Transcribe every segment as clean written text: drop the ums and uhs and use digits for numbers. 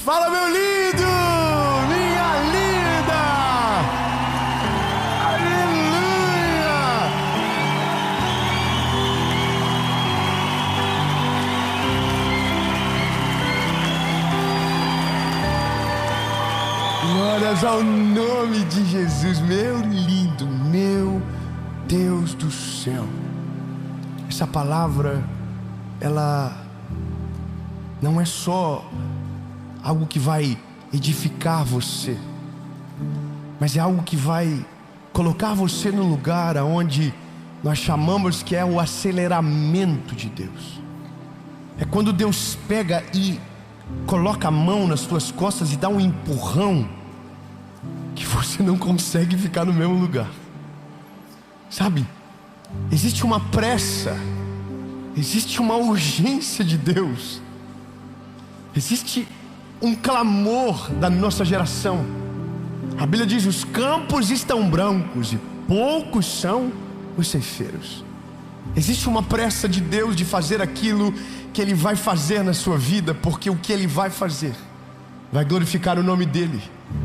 Fala, meu lindo, minha linda. Aleluia. Glórias ao nome de Jesus, meu lindo, meu Deus do céu. Essa palavra, ela não é só algo que vai edificar você, mas é algo que vai colocar você no lugar onde nós chamamos que é o aceleramento de Deus. É quando Deus pega e coloca a mão nas suas costas e dá um empurrão que você não consegue ficar no mesmo lugar. Sabe? Existe uma pressa, existe uma urgência de Deus, existe um clamor da nossa geração. A Bíblia diz: os campos estão brancos e poucos são os ceifeiros. Existe uma pressa de Deus de fazer aquilo que Ele vai fazer na sua vida, porque o que Ele vai fazer vai glorificar o nome dEle,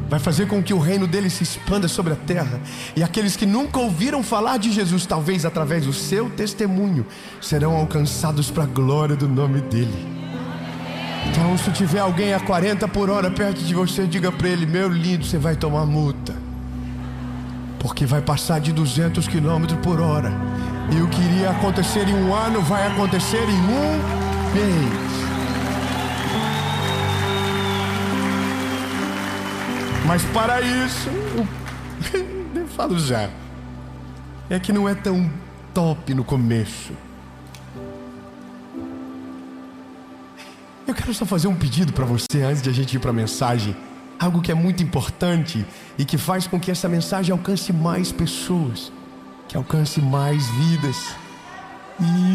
vai fazer com que o reino dEle se expanda sobre a terra. E aqueles que nunca ouviram falar de Jesus, talvez através do seu testemunho, serão alcançados para a glória do nome dEle. Então, se tiver alguém a 40 por hora perto de você, diga para ele: meu lindo, você vai tomar multa, porque vai passar de 200 km por hora. E o que iria acontecer em um ano vai acontecer em um mês. Mas para isso, eu falo já, é que não é tão top no começo. Eu quero só fazer um pedido para você antes de a gente ir para a mensagem. Algo que é muito importante e que faz com que essa mensagem alcance mais pessoas, que alcance mais vidas.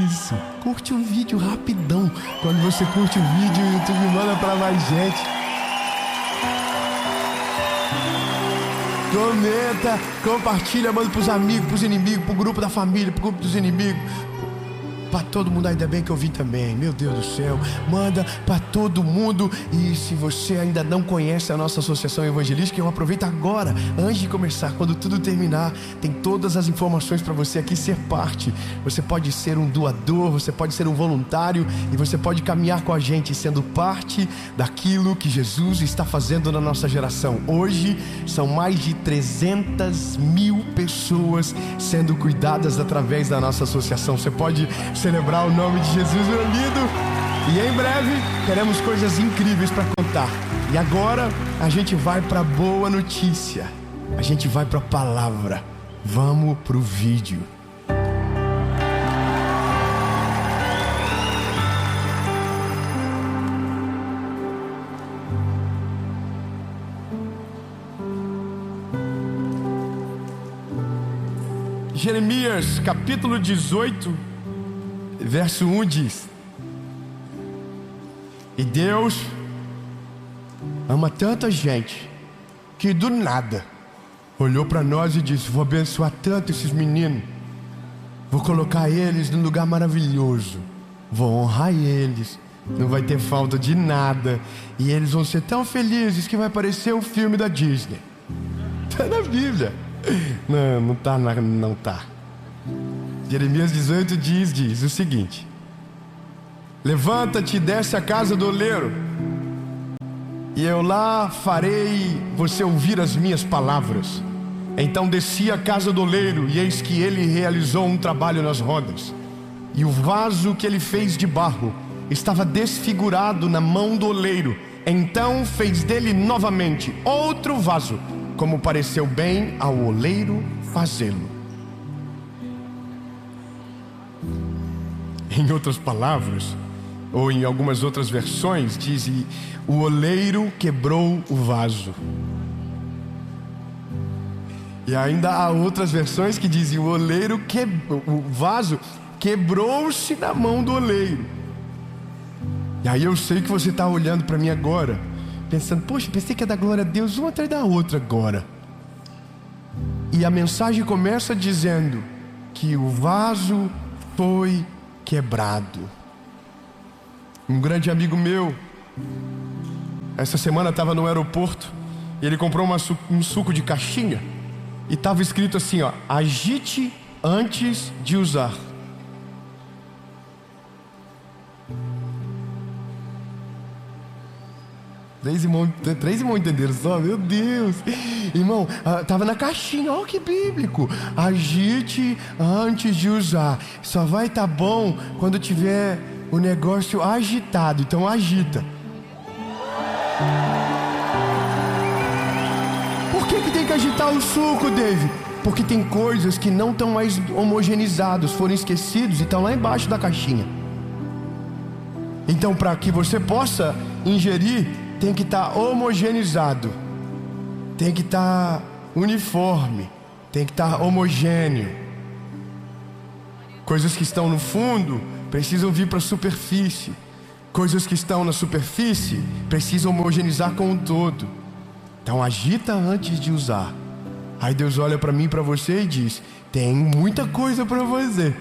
Isso, curte o vídeo rapidão. Quando você curte o vídeo, o YouTube manda para mais gente. Comenta, compartilha, manda pros amigos, pros inimigos, pro grupo da família, pro grupo dos inimigos, pra todo mundo. Ainda bem que eu vim também, meu Deus do céu. Manda pra todo mundo. E se você ainda não conhece a nossa associação evangelística, eu aproveito agora, antes de começar, quando tudo terminar, tem todas as informações para você aqui ser parte. Você pode ser um doador, você pode ser um voluntário, e você pode caminhar com a gente sendo parte daquilo que Jesus está fazendo na nossa geração. Hoje são mais de 300 mil pessoas sendo cuidadas através da nossa associação. Você pode celebrar o nome de Jesus, meu lindo. E em breve teremos coisas incríveis para contar. E agora a gente vai para a boa notícia, a gente vai para a palavra. Vamos para o vídeo. Jeremias capítulo 18, verso 1 diz: e Deus ama tanta gente que do nada olhou para nós e disse: vou abençoar tanto esses meninos, vou colocar eles num lugar maravilhoso, vou honrar eles, não vai ter falta de nada, e eles vão ser tão felizes que vai parecer um filme da Disney. Está na Bíblia. Não tá. Jeremias 18 diz o seguinte: levanta-te e desce à casa do oleiro, e eu lá farei você ouvir as minhas palavras. Então desci à casa do oleiro, e eis que ele realizou um trabalho nas rodas, e o vaso que ele fez de barro estava desfigurado na mão do oleiro. Então fez dele novamente outro vaso, como pareceu bem ao oleiro fazê-lo. Em outras palavras, ou em algumas outras versões, diz: o oleiro quebrou o vaso. E ainda há outras versões que dizem: o vaso quebrou-se na mão do oleiro. E aí eu sei que você está olhando para mim agora, pensando: poxa, pensei que ia dar glória a Deus uma atrás da outra agora. E a mensagem começa dizendo que o vaso foi quebrado. Um grande amigo meu, essa semana estava no aeroporto e ele comprou um suco de caixinha e estava escrito assim, ó: agite antes de usar. Três irmãos entenderam só? Meu Deus! Irmão, estava na caixinha, olha que bíblico. Agite antes de usar. Só vai estar bom quando tiver o negócio agitado. Então agita. Por que tem que agitar o suco, Dave? Porque tem coisas que não estão mais homogeneizadas, foram esquecidos e estão lá embaixo da caixinha. Então, para que você possa ingerir, tem que estar homogeneizado, tem que estar uniforme, tem que estar homogêneo. Coisas que estão no fundo precisam vir para a superfície. Coisas que estão na superfície precisam homogeneizar com o todo. Então agita antes de usar. Aí Deus olha para mim e para você e diz: tem muita coisa para fazer,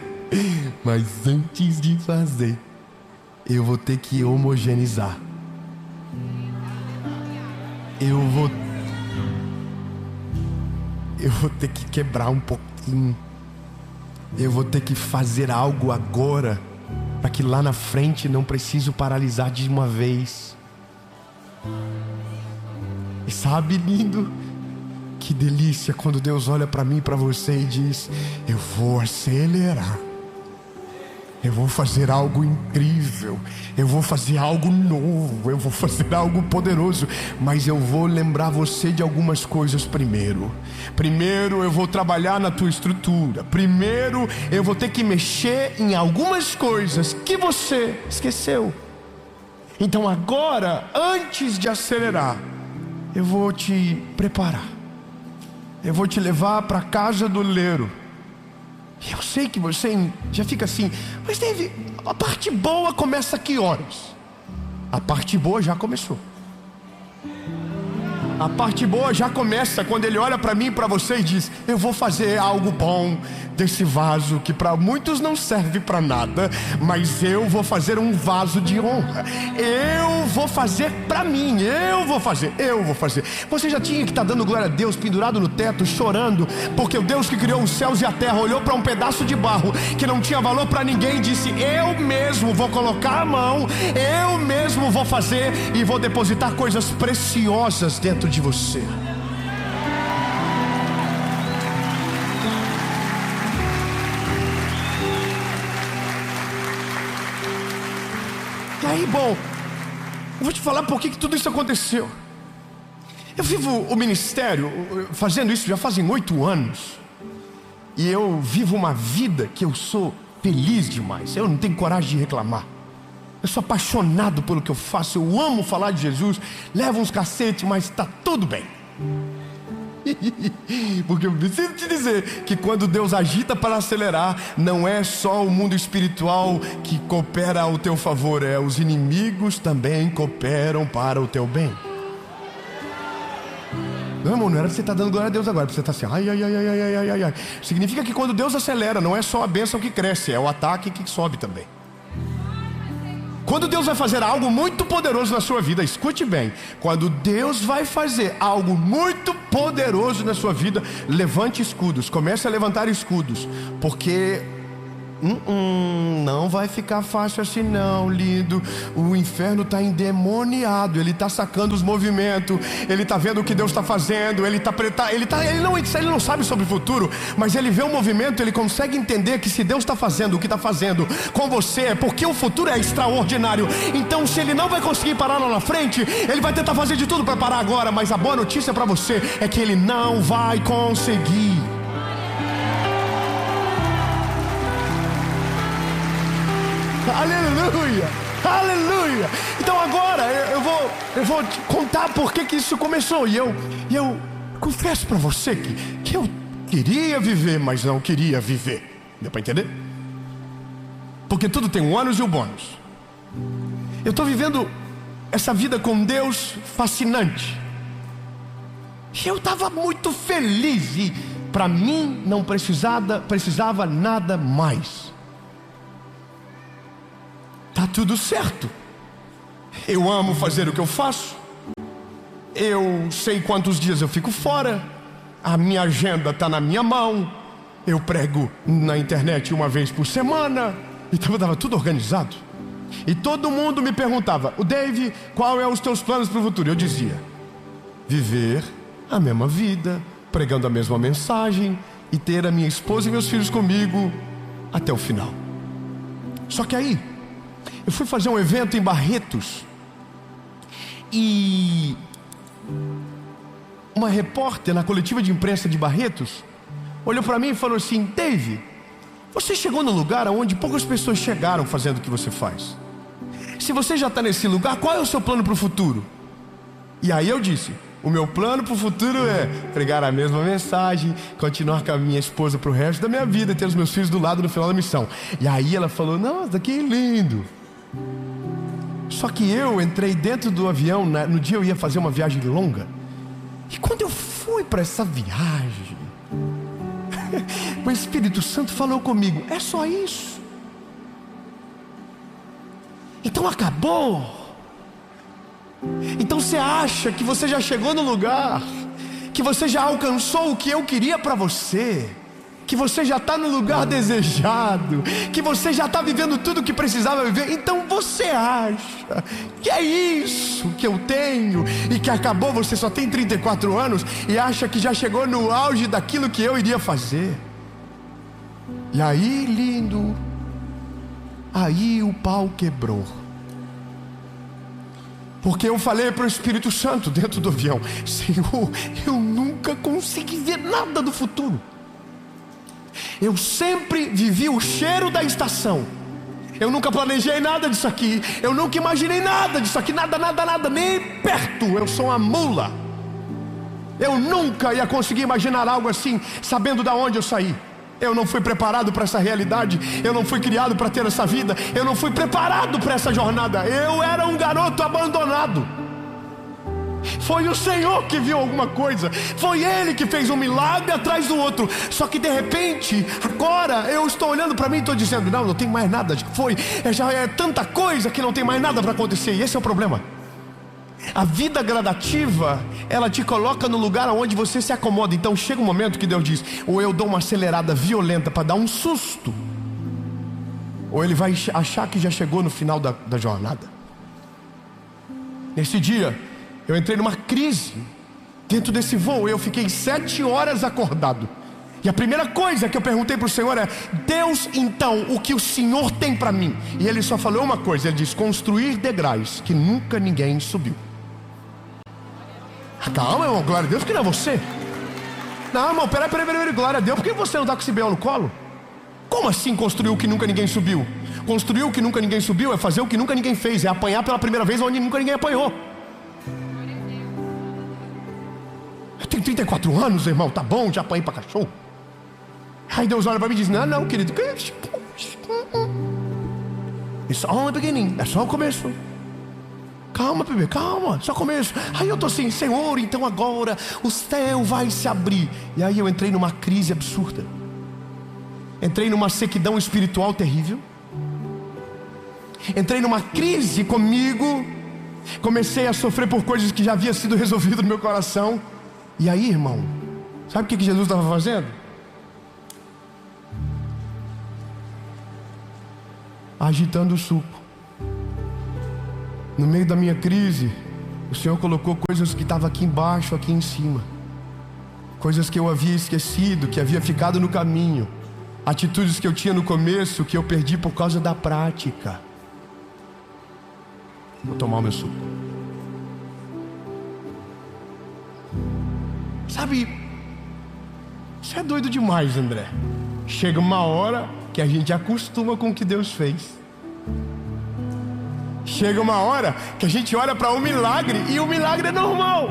mas antes de fazer, eu vou ter que homogeneizar. Eu vou ter que quebrar um pouquinho. Eu vou ter que fazer algo agora, para que lá na frente não preciso paralisar de uma vez. E sabe, lindo, que delícia quando Deus olha para mim e para você e diz: eu vou acelerar. Eu vou fazer algo incrível, eu vou fazer algo novo, eu vou fazer algo poderoso, mas eu vou lembrar você de algumas coisas primeiro. Primeiro eu vou trabalhar na tua estrutura. Primeiro eu vou ter que mexer em algumas coisas que você esqueceu. Então agora, antes de acelerar, eu vou te preparar. Eu vou te levar para a casa do oleiro. Eu sei que você já fica assim: mas David, a parte boa começa a que horas? A parte boa já começou. A parte boa já começa quando Ele olha para mim e para você e diz: eu vou fazer algo bom desse vaso que para muitos não serve para nada, mas eu vou fazer um vaso de honra. Eu vou fazer para mim, eu vou fazer. Você já tinha que estar dando glória a Deus, pendurado no teto, chorando, porque o Deus que criou os céus e a terra olhou para um pedaço de barro que não tinha valor para ninguém e disse: eu mesmo vou colocar a mão, eu mesmo vou fazer e vou depositar coisas preciosas dentro de você. E aí, bom, eu vou te falar por que tudo isso aconteceu. Eu vivo o ministério fazendo isso já fazem 8 anos. E eu vivo uma vida que eu sou feliz demais. Eu não tenho coragem de reclamar. Eu sou apaixonado pelo que eu faço. Eu amo falar de Jesus. Levo uns cacetes, mas está tudo bem. Porque eu preciso te dizer que quando Deus agita para acelerar, não é só o mundo espiritual que coopera ao teu favor, é os inimigos também cooperam para o teu bem. Não, irmão, não era pra você estar dando glória a Deus agora, pra você estar assim, ai. Significa que quando Deus acelera, não é só a bênção que cresce, é o ataque que sobe também. Quando Deus vai fazer algo muito poderoso na sua vida, escute bem, quando Deus vai fazer algo muito poderoso na sua vida, levante escudos, comece a levantar escudos, porque não vai ficar fácil assim não, lindo. O inferno está endemoniado, ele está sacando os movimentos, ele está vendo o que Deus está fazendo, ele não sabe sobre o futuro, mas ele vê o movimento, ele consegue entender que se Deus está fazendo o que está fazendo com você, é porque o futuro é extraordinário. Então se ele não vai conseguir parar lá na frente, ele vai tentar fazer de tudo para parar agora, mas a boa notícia para você é que ele não vai conseguir. Aleluia, aleluia. Então agora eu vou te contar por que isso começou. E eu confesso para você que eu queria viver, mas não queria viver. Deu para entender? Porque tudo tem um ônus e um bônus. Eu estou vivendo essa vida com Deus fascinante. E eu estava muito feliz e para mim não precisava nada mais. Tá tudo certo. Eu amo fazer o que eu faço. eu sei quantos dias eu fico fora, a minha agenda está na minha mão, eu prego na internet uma vez por semana, então estava tudo organizado. E todo mundo me perguntava: o Dave, qual é os teus planos para o futuro? Eu dizia: viver a mesma vida, pregando a mesma mensagem e ter a minha esposa e meus filhos comigo até o final. Só que aí eu fui fazer um evento em Barretos e uma repórter na coletiva de imprensa de Barretos olhou para mim e falou assim: Dave, você chegou no lugar onde poucas pessoas chegaram fazendo o que você faz. Se você já está nesse lugar, qual é o seu plano para o futuro? E aí eu disse: o meu plano para o futuro é pregar a mesma mensagem, continuar com a minha esposa para o resto da minha vida, ter os meus filhos do lado no final da missão. E aí ela falou: nossa, que lindo. Só que eu entrei dentro do avião, no dia eu ia fazer uma viagem longa, e quando eu fui para essa viagem, o Espírito Santo falou comigo: é só isso? Então acabou? Então você acha que você já chegou no lugar, que você já alcançou o que eu queria para você, que você já está no lugar desejado, que você já está vivendo tudo o que precisava viver? Então você acha que é isso que eu tenho e que acabou? Você só tem 34 anos e acha que já chegou no auge daquilo que eu iria fazer? E aí, lindo, aí o pau quebrou. Porque eu falei para o Espírito Santo dentro do avião: Senhor, eu nunca consegui ver nada do futuro. Eu sempre vivi o cheiro da estação. Eu nunca planejei nada disso aqui. Eu nunca imaginei nada disso aqui. Nada, nem perto. Eu sou uma mula. Eu nunca ia conseguir imaginar algo assim, sabendo de onde eu saí. Eu não fui preparado para essa realidade. Eu não fui criado para ter essa vida. Eu não fui preparado para essa jornada. Eu era um garoto abandonado. Foi o Senhor que viu alguma coisa. Foi Ele que fez um milagre atrás do outro. Só que de repente, agora eu estou olhando para mim e estou dizendo: não tem mais nada. Já é tanta coisa que não tem mais nada para acontecer. E esse é o problema. A vida gradativa, ela te coloca no lugar onde você se acomoda. Então chega um momento que Deus diz: ou eu dou uma acelerada violenta para dar um susto, ou Ele vai achar que já chegou no final da jornada. Nesse dia eu entrei numa crise dentro desse voo. Eu fiquei 7 horas acordado. E a primeira coisa que eu perguntei para o Senhor é: Deus, então, o que o Senhor tem para mim? E Ele só falou uma coisa. Ele disse: construir degraus que nunca ninguém subiu. Calma, irmão, glória a Deus, que não é você. Não, irmão, peraí, glória a Deus, por que você não está com esse B.O. no colo? Como assim construir o que nunca ninguém subiu? Construir o que nunca ninguém subiu é fazer o que nunca ninguém fez. É apanhar pela primeira vez onde nunca ninguém apanhou. Eu tenho 34 anos, irmão, tá bom, já apanhei para cachorro. Aí Deus olha para mim e diz: não, querido, it's only beginning, é só o começo. Calma, bebê, calma, só começo. Aí eu tô assim: Senhor, então agora o céu vai se abrir. E aí eu entrei numa crise absurda. Entrei numa sequidão espiritual terrível. Entrei numa crise comigo. Comecei a sofrer por coisas que já havia sido resolvido no meu coração. E aí, irmão, sabe o que Jesus estava fazendo? Agitando o suco. No meio da minha crise, o Senhor colocou coisas que estavam aqui embaixo, aqui em cima. Coisas que eu havia esquecido, que havia ficado no caminho. Atitudes que eu tinha no começo, que eu perdi por causa da prática. Vou tomar o meu suco. Sabe, isso é doido demais, André. Chega uma hora que a gente acostuma com o que Deus fez. Chega uma hora que a gente olha para um milagre e o milagre é normal.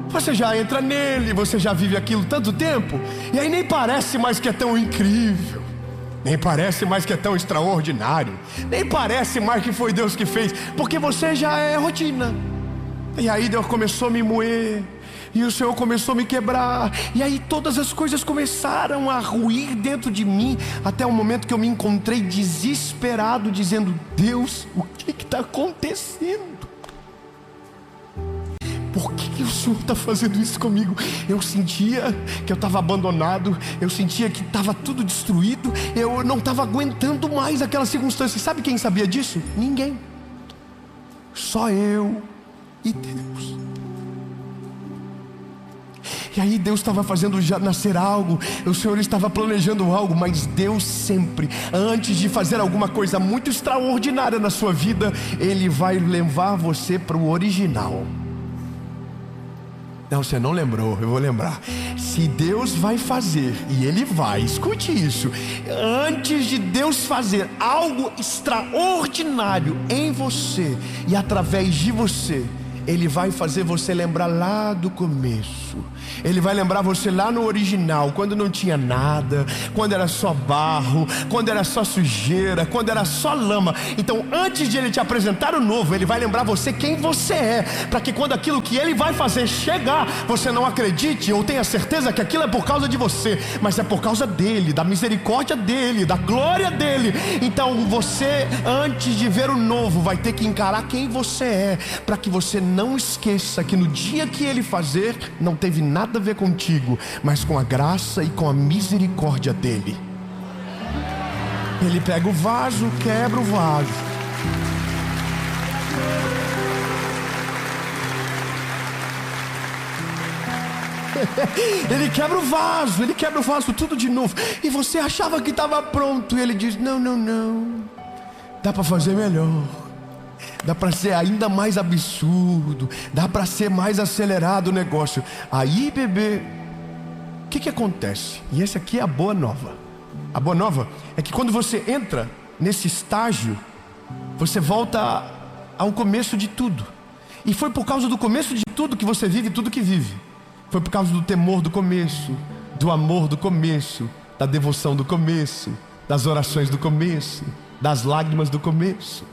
Você já entra nele, você já vive aquilo tanto tempo, e aí nem parece mais que é tão incrível, nem parece mais que é tão extraordinário, nem parece mais que foi Deus que fez, porque você já é rotina. E aí Deus começou a me moer, e o Senhor começou a me quebrar, e aí todas as coisas começaram a ruir dentro de mim, até o momento que eu me encontrei desesperado, dizendo: Deus, o que está acontecendo? por que o Senhor está fazendo isso comigo? Eu sentia que eu estava abandonado, eu sentia que estava tudo destruído, eu não estava aguentando mais aquela circunstância. Sabe quem sabia disso? Ninguém. Só eu e Deus. E aí Deus estava fazendo já nascer algo, o Senhor estava planejando algo, mas Deus sempre, antes de fazer alguma coisa muito extraordinária na sua vida, Ele vai levar você para o original. Não, você não lembrou, eu vou lembrar. Se Deus vai fazer, e Ele vai, escute isso, antes de Deus fazer algo extraordinário em você e através de você, Ele vai fazer você lembrar lá do começo. Ele vai lembrar você lá no original, quando não tinha nada, quando era só barro, quando era só sujeira, quando era só lama. Então antes de Ele te apresentar o novo, Ele vai lembrar você quem você é, para que quando aquilo que Ele vai fazer chegar, você não acredite ou tenha certeza que aquilo é por causa de você, mas é por causa dEle, da misericórdia dEle, da glória dEle. Então você, antes de ver o novo, vai ter que encarar quem você é, para que você não esqueça que no dia que Ele fazer, não teve nada a ver contigo, mas com a graça e com a misericórdia dEle. Ele pega o vaso, quebra o vaso. Ele quebra o vaso tudo de novo. E você achava que estava pronto, e Ele diz: não, dá para fazer melhor. Dá para ser ainda mais absurdo, dá para ser mais acelerado o negócio. Aí, bebê, o que acontece? E essa aqui é a boa nova. A boa nova é que quando você entra nesse estágio, você volta ao começo de tudo. E foi por causa do começo de tudo que você vive tudo que vive. Foi por causa do temor do começo, do amor do começo, da devoção do começo, das orações do começo, das lágrimas do começo,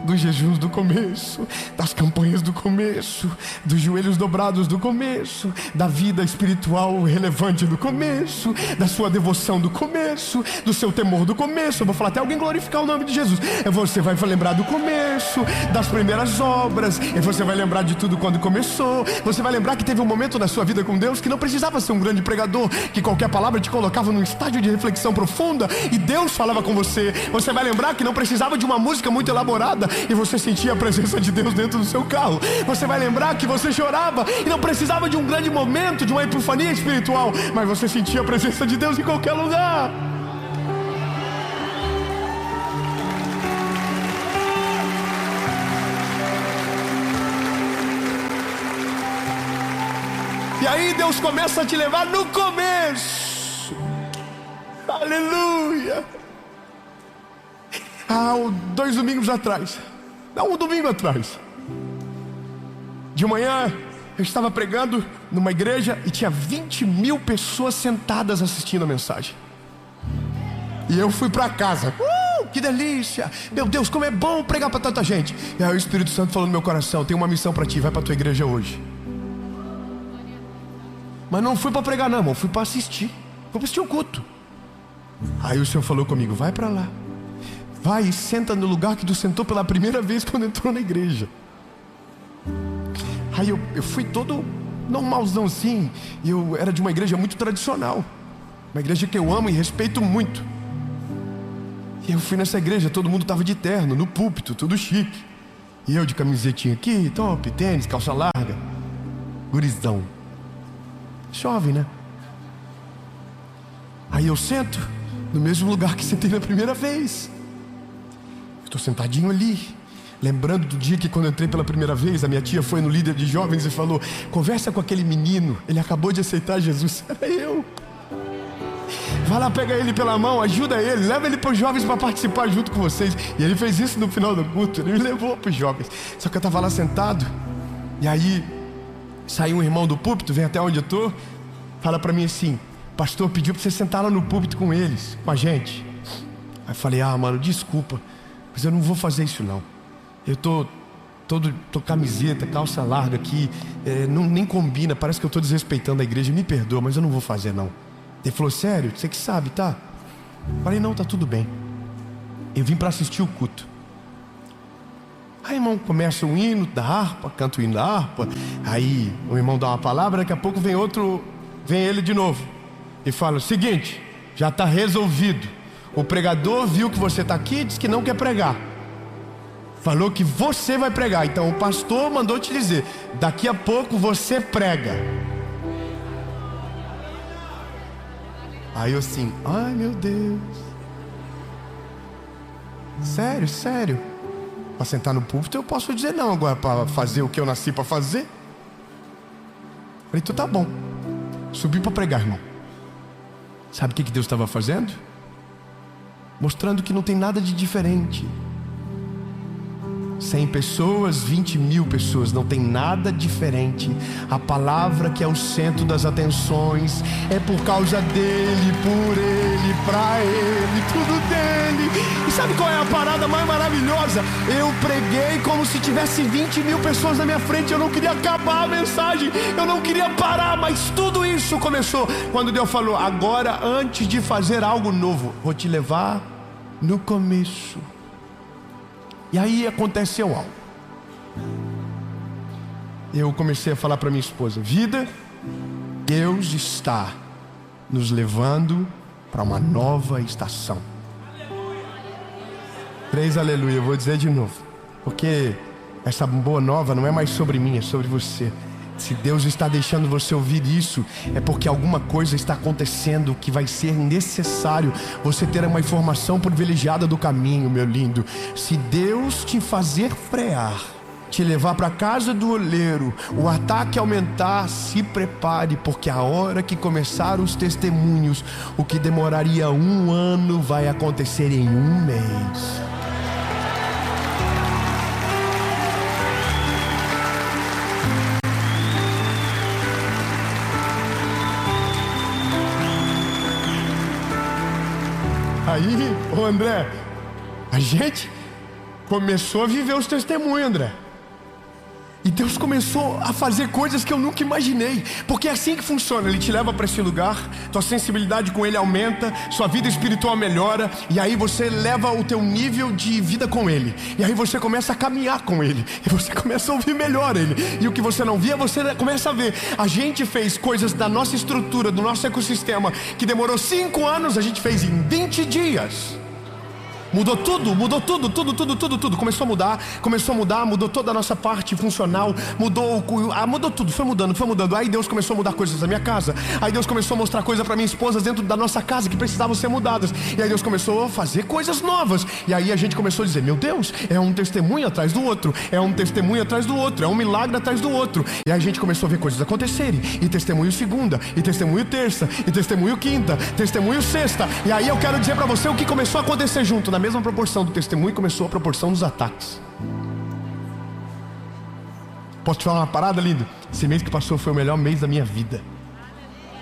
dos jejuns do começo, das campanhas do começo, dos joelhos dobrados do começo, da vida espiritual relevante do começo, da sua devoção do começo, do seu temor do começo. Eu vou falar até alguém glorificar o nome de Jesus. Você vai lembrar do começo, das primeiras obras, e você vai lembrar de tudo quando começou. Você vai lembrar que teve um momento na sua vida com Deus que não precisava ser um grande pregador, que qualquer palavra te colocava num estágio de reflexão profunda e Deus falava com você. Você vai lembrar que não precisava de uma música muito elaborada e você sentia a presença de Deus dentro do seu carro. Você vai lembrar que você chorava e não precisava de um grande momento, de uma epifania espiritual, mas você sentia a presença de Deus em qualquer lugar. E aí Deus começa a te levar no começo. Aleluia. Um domingo atrás, de manhã, eu estava pregando numa igreja e tinha 20 mil pessoas sentadas assistindo a mensagem. E eu fui para casa. Que delícia! Meu Deus, como é bom pregar para tanta gente. E aí o Espírito Santo falou no meu coração: tem uma missão para ti, vai para tua igreja hoje. Mas não fui para pregar não, irmão, fui para assistir. Fui para assistir o culto. Aí o Senhor falou comigo: vai para lá. Vai e senta no lugar que tu sentou pela primeira vez quando entrou na igreja. Aí eu fui todo normalzão assim. E eu era de uma igreja muito tradicional, uma igreja que eu amo e respeito muito. E eu fui nessa igreja, todo mundo estava de terno, no púlpito, tudo chique. E eu de camisetinha aqui, top, tênis, calça larga, gurizão, jovem, né? Aí eu sento no mesmo lugar que sentei na primeira vez. Estou sentadinho ali, lembrando do dia que quando eu entrei pela primeira vez, a minha tia foi no líder de jovens e falou: conversa com aquele menino, ele acabou de aceitar Jesus. Era eu. Vai lá, pega ele pela mão, ajuda ele, leva ele para os jovens para participar junto com vocês. E ele fez isso no final do culto, ele me levou para os jovens. Só que eu estava lá sentado, e aí saiu um irmão do púlpito, vem até onde eu estou, fala para mim assim: pastor, pediu para você sentar lá no púlpito com eles, com a gente. Aí eu falei: mano, desculpa, mas eu não vou fazer isso não. Eu tô camiseta, calça larga aqui, nem combina, parece que eu tô desrespeitando a igreja, me perdoa, mas eu não vou fazer não. Ele falou: sério? Você que sabe, tá? Eu falei: não, tá tudo bem. Eu vim para assistir o culto. Aí, irmão, começa um hino da harpa, canta o hino da harpa. Aí o irmão dá uma palavra, daqui a pouco vem ele de novo e fala: seguinte, já está resolvido. O pregador viu que você está aqui e disse que não quer pregar. Falou que você vai pregar. Então o pastor mandou te dizer: daqui a pouco você prega. Aí eu assim, ai meu Deus. Sério. Para sentar no púlpito eu posso dizer não. Agora para fazer o que eu nasci para fazer. Falei, então tá bom. Subi para pregar, irmão. Sabe o que Deus estava fazendo? Mostrando que não tem nada de diferente. 100 pessoas, 20 mil pessoas, não tem nada diferente. A palavra que é o centro das atenções é por causa dele, por ele, pra ele, tudo dele. E sabe qual é a parada mais maravilhosa? Eu preguei como se tivesse 20 mil pessoas na minha frente. Eu não queria acabar a mensagem, eu não queria parar, mas tudo isso começou quando Deus falou: agora, antes de fazer algo novo, vou te levar no começo. E aí aconteceu algo. Eu comecei a falar para minha esposa: vida, Deus está nos levando para uma nova estação. 3 aleluia, eu vou dizer de novo, porque essa boa nova não é mais sobre mim, é sobre você. Se Deus está deixando você ouvir isso, é porque alguma coisa está acontecendo que vai ser necessário você ter uma informação privilegiada do caminho, meu lindo. Se Deus te fazer frear, te levar para a casa do oleiro, o ataque aumentar, se prepare, porque a hora que começar os testemunhos, o que demoraria 1 ano vai acontecer em 1 mês. Aí, ô André, a gente começou a viver os testemunhos, André. E Deus começou a fazer coisas que eu nunca imaginei. Porque é assim que funciona. Ele te leva para esse lugar, tua sensibilidade com Ele aumenta, sua vida espiritual melhora, e aí você leva o teu nível de vida com Ele. E aí você começa a caminhar com Ele, e você começa a ouvir melhor Ele. E o que você não via, você começa a ver. A gente fez coisas da nossa estrutura, do nosso ecossistema, que demorou 5 anos, a gente fez em 20 dias. Mudou tudo. Começou a mudar, mudou toda a nossa parte funcional, mudou tudo, foi mudando. Aí Deus começou a mudar coisas da minha casa. Aí Deus começou a mostrar coisas para minha esposa dentro da nossa casa que precisavam ser mudadas. E aí Deus começou a fazer coisas novas. E aí a gente começou a dizer: meu Deus, é um testemunho atrás do outro, é um testemunho atrás do outro, é um milagre atrás do outro. E aí a gente começou a ver coisas acontecerem. E testemunho segunda, e testemunho terça, e testemunho quinta, testemunho sexta. E aí eu quero dizer para você o que começou a acontecer junto. Na mesma proporção do testemunho, começou a proporção dos ataques. Posso te falar uma parada, lindo? Esse mês que passou foi o melhor mês da minha vida.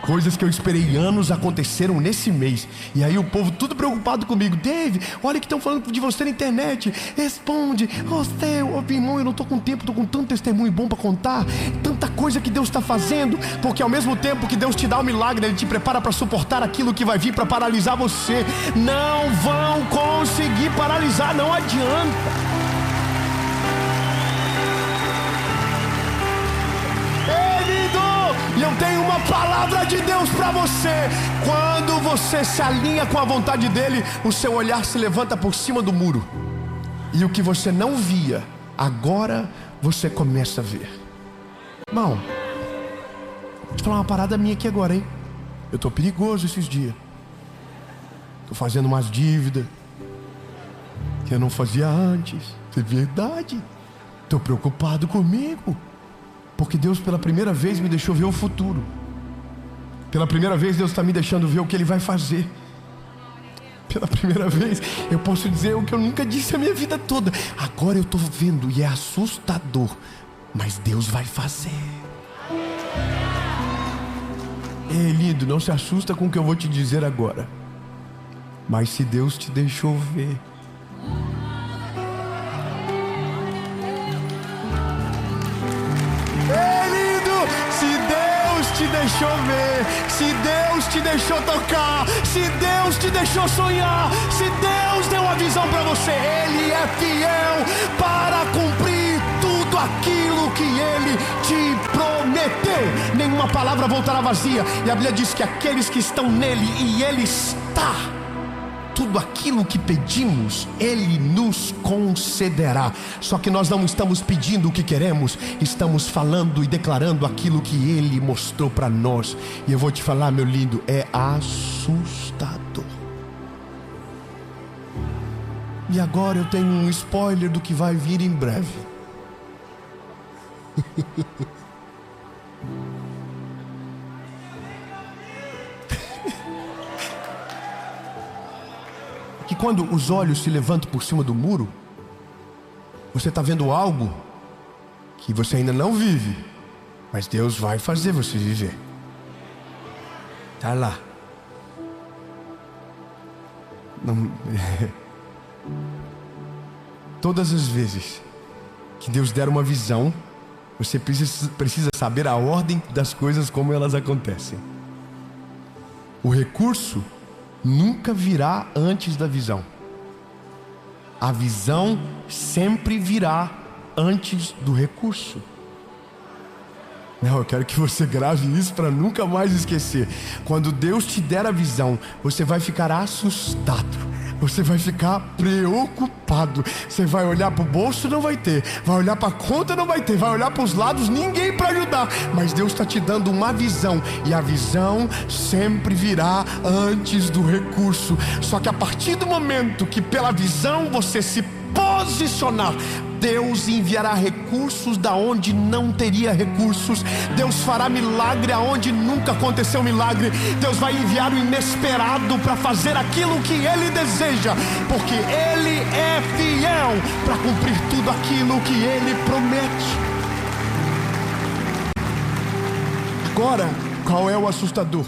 Coisas que eu esperei anos aconteceram nesse mês. E aí o povo tudo preocupado comigo: Dave, olha que estão falando de você na internet, responde. Irmão, eu não estou com tempo, estou com tanto testemunho bom para contar, tanta coisa que Deus está fazendo. Porque ao mesmo tempo que Deus te dá o milagre, Ele te prepara para suportar aquilo que vai vir para paralisar você. Não vão conseguir paralisar, não adianta. E eu tenho uma palavra de Deus para você. Quando você se alinha com a vontade dEle, o seu olhar se levanta por cima do muro. E o que você não via, agora você começa a ver. Irmão, vou te falar uma parada minha aqui agora, hein? Eu tô perigoso esses dias. Tô fazendo umas dívidas que eu não fazia antes. É verdade. Tô preocupado comigo. Porque Deus pela primeira vez me deixou ver o futuro. Pela primeira vez Deus está me deixando ver o que Ele vai fazer. Pela primeira vez eu posso dizer o que eu nunca disse a minha vida toda. Agora eu estou vendo e é assustador, mas Deus vai fazer. Ei, lindo, não se assusta com o que eu vou te dizer agora. Mas se Deus te deixou ver, te deixou ver, Se Deus te deixou tocar, se Deus te deixou sonhar, se Deus deu uma visão para você, Ele é fiel para cumprir tudo aquilo que Ele te prometeu. Nenhuma palavra voltará vazia. E a Bíblia diz que aqueles que estão nele e Ele está, tudo aquilo que pedimos, Ele nos concederá. Só que nós não estamos pedindo o que queremos, estamos falando e declarando aquilo que Ele mostrou para nós. E eu vou te falar, meu lindo, é assustador. E agora eu tenho um spoiler do que vai vir em breve. Que quando os olhos se levantam por cima do muro, você está vendo algo que você ainda não vive, mas Deus vai fazer você viver. Está lá. Não... Todas as vezes que Deus der uma visão, você precisa saber a ordem das coisas, como elas acontecem. O recurso nunca virá antes da visão. A visão sempre virá antes do recurso. Não, eu quero que você grave isso para nunca mais esquecer. Quando Deus te der a visão, você vai ficar assustado. Você vai ficar preocupado. Você vai olhar para o bolso, não vai ter. Vai olhar para a conta, não vai ter. Vai olhar para os lados, ninguém para ajudar. Mas Deus está te dando uma visão. E a visão sempre virá antes do recurso. Só que a partir do momento que pela visão você se posicionar, Deus enviará recursos da onde não teria recursos. Deus fará milagre aonde nunca aconteceu milagre. Deus vai enviar o inesperado para fazer aquilo que Ele deseja, porque Ele é fiel para cumprir tudo aquilo que Ele promete. Agora, qual é o assustador?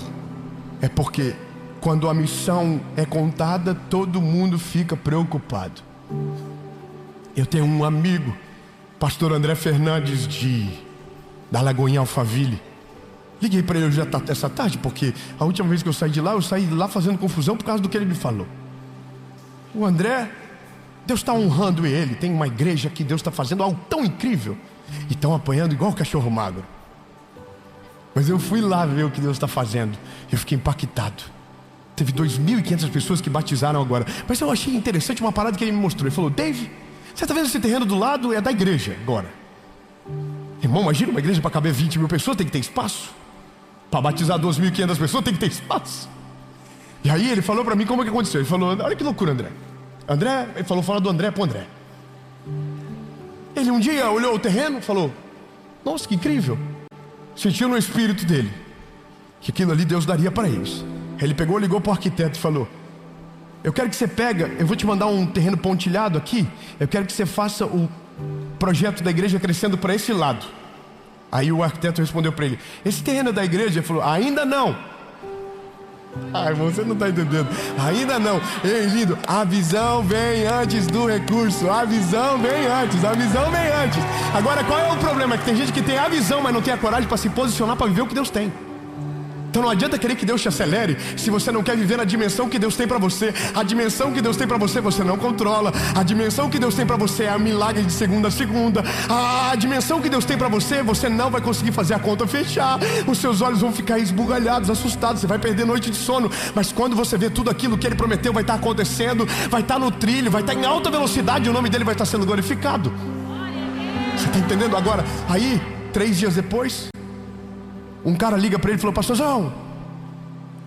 É porque quando a missão é contada, todo mundo fica preocupado. Eu tenho um amigo, pastor André Fernandes da Lagoinha Alphaville. Liguei para ele já essa tarde, porque a última vez que eu saí de lá, eu saí de lá fazendo confusão por causa do que ele me falou. O André, Deus está honrando ele. Tem uma igreja que Deus está fazendo algo tão incrível, e estão apanhando igual cachorro magro. Mas eu fui lá ver o que Deus está fazendo, eu fiquei impactado. Teve 2.500 pessoas que batizaram agora. Mas eu achei interessante uma parada que ele me mostrou. Ele falou: Dave, você está vendo esse terreno do lado? É da igreja agora. Irmão, imagina uma igreja para caber 20.000 pessoas, tem que ter espaço. Para batizar 2.500 pessoas, tem que ter espaço. E aí ele falou para mim como é que aconteceu. Ele falou: olha que loucura, André. Ele falou, fala do André para o André. Ele um dia olhou o terreno e falou: nossa, que incrível. Sentiu no espírito dele que aquilo ali Deus daria para eles. Ele pegou, ligou para o arquiteto e falou: eu quero que você eu vou te mandar um terreno pontilhado aqui. Eu quero que você faça o projeto da igreja crescendo para esse lado. Aí o arquiteto respondeu para ele: esse terreno é da igreja? Ele falou: ainda não. Ai, você não está entendendo. Ainda não. Ei, lindo, a visão vem antes do recurso. A visão vem antes. A visão vem antes. Agora, qual é o problema? É que tem gente que tem a visão, mas não tem a coragem para se posicionar para viver o que Deus tem. Então não adianta querer que Deus te acelere se você não quer viver na dimensão que Deus tem para você. A dimensão que Deus tem para você, você não controla. A dimensão que Deus tem para você é o milagre de segunda a segunda. A dimensão que Deus tem para você, você não vai conseguir fazer a conta fechar. Os seus olhos vão ficar esbugalhados, assustados. Você vai perder noite de sono. Mas quando você vê tudo aquilo que Ele prometeu vai estar acontecendo, vai estar no trilho, vai estar em alta velocidade, e o nome dEle vai estar sendo glorificado. Você está entendendo agora? Aí, 3 dias depois, um cara liga para ele e falou: pastorzão,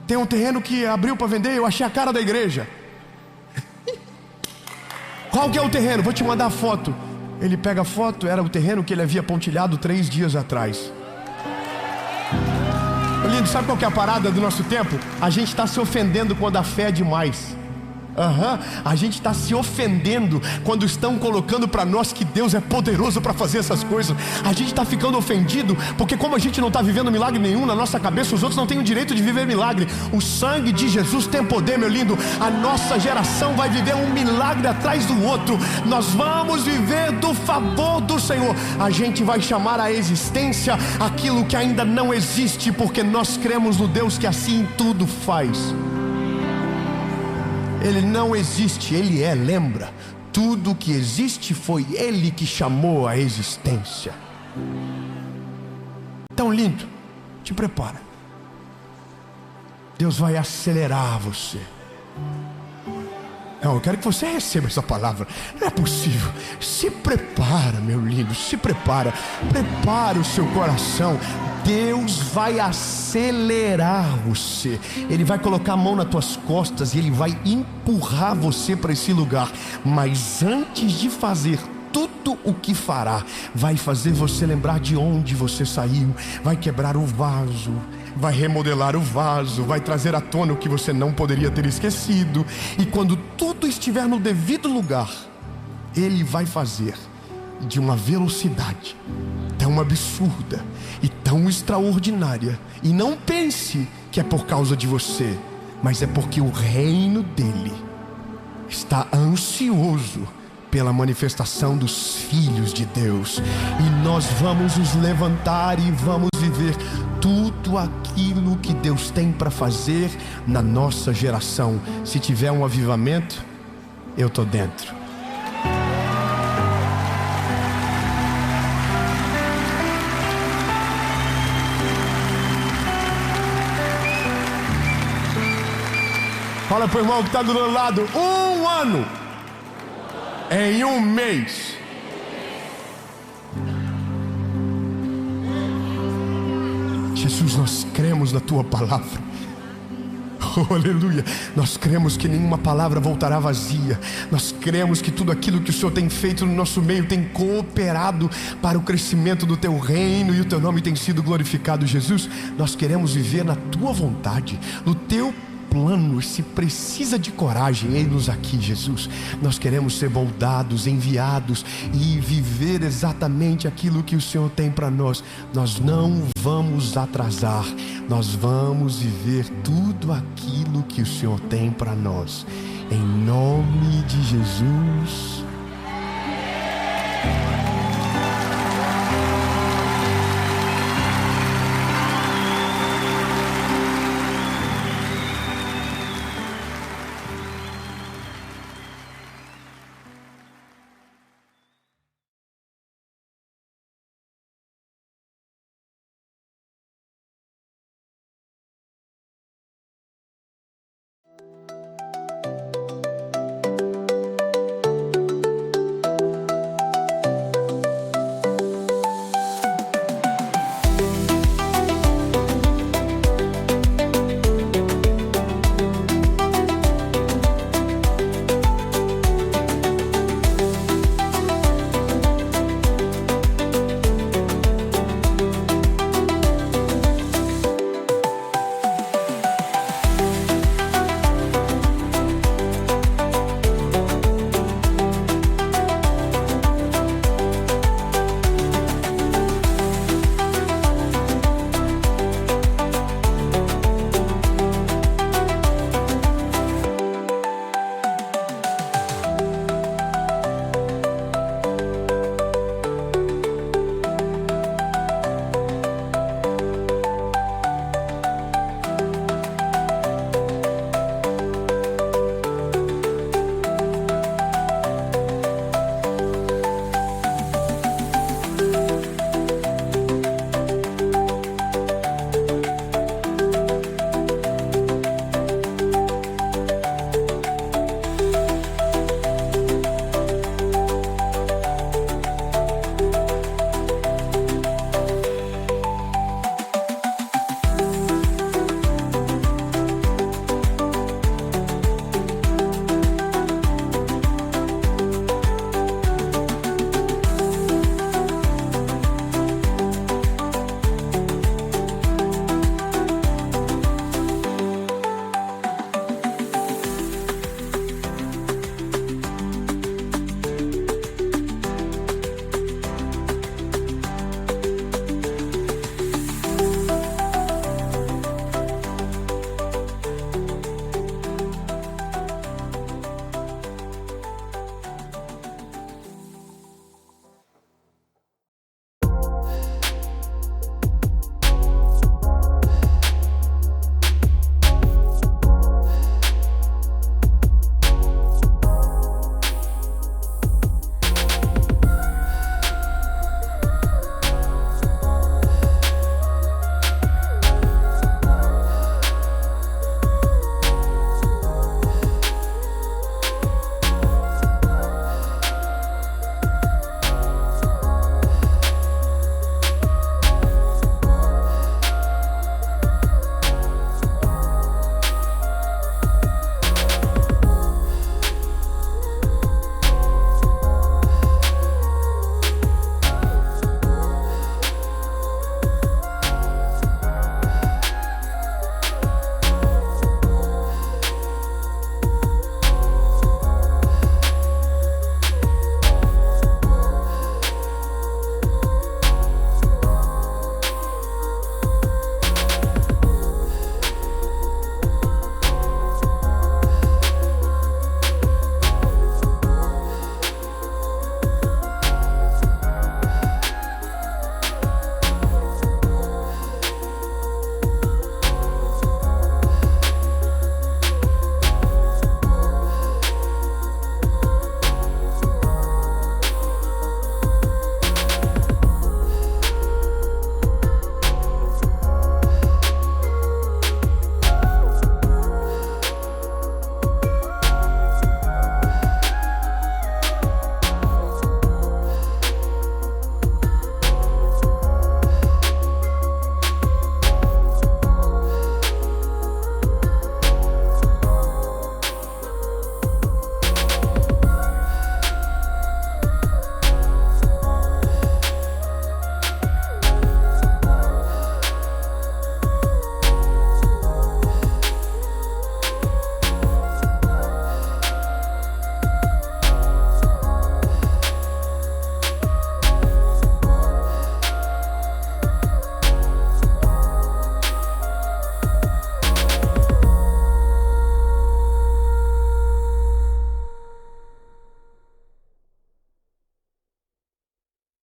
tem um terreno que abriu para vender, eu achei a cara da igreja. Qual que é o terreno? Vou te mandar a foto. Ele pega a foto, era o terreno que ele havia pontilhado 3 dias atrás. Lindo, sabe qual que é a parada do nosso tempo? A gente está se ofendendo quando a fé é demais. A gente está se ofendendo quando estão colocando para nós que Deus é poderoso para fazer essas coisas. A gente está ficando ofendido porque, como a gente não está vivendo milagre nenhum na nossa cabeça, os outros não têm o direito de viver milagre. O sangue de Jesus tem poder, meu lindo. A nossa geração vai viver um milagre atrás do outro. Nós vamos viver do favor do Senhor. A gente vai chamar à existência aquilo que ainda não existe, porque nós cremos no Deus que assim tudo faz. Ele não existe, Ele é, lembra? Tudo que existe foi Ele que chamou a existência. Tão lindo, te prepara. Deus vai acelerar você. Não, eu quero que você receba essa palavra. Não é possível. Se prepara, meu lindo, se prepara. Prepare o seu coração. Deus vai acelerar você. Ele vai colocar a mão nas tuas costas e Ele vai empurrar você para esse lugar. Mas antes de fazer tudo o que fará, vai fazer você lembrar de onde você saiu. Vai quebrar o vaso, vai remodelar o vaso, vai trazer à tona o que você não poderia ter esquecido. E quando tudo estiver no devido lugar, Ele vai fazer de uma velocidade tão absurda e tão extraordinária. E não pense que é por causa de você, mas é porque o reino dele está ansioso pela manifestação dos filhos de Deus. E nós vamos nos levantar e vamos viver tudo aquilo que Deus tem para fazer na nossa geração. Se tiver um avivamento, eu estou dentro. Fala para o irmão que está do outro lado: 1 ano em 1 mês. Jesus, nós cremos na tua palavra. Oh, aleluia. Nós cremos que nenhuma palavra voltará vazia. Nós cremos que tudo aquilo que o Senhor tem feito no nosso meio tem cooperado para o crescimento do teu reino e o teu nome tem sido glorificado. Jesus, nós queremos viver na tua vontade, no teu plano. Se precisa de coragem, eis-nos aqui, Jesus. Nós queremos ser moldados, enviados e viver exatamente aquilo que o Senhor tem para nós. Nós não vamos atrasar, nós vamos viver tudo aquilo que o Senhor tem para nós. Em nome de Jesus.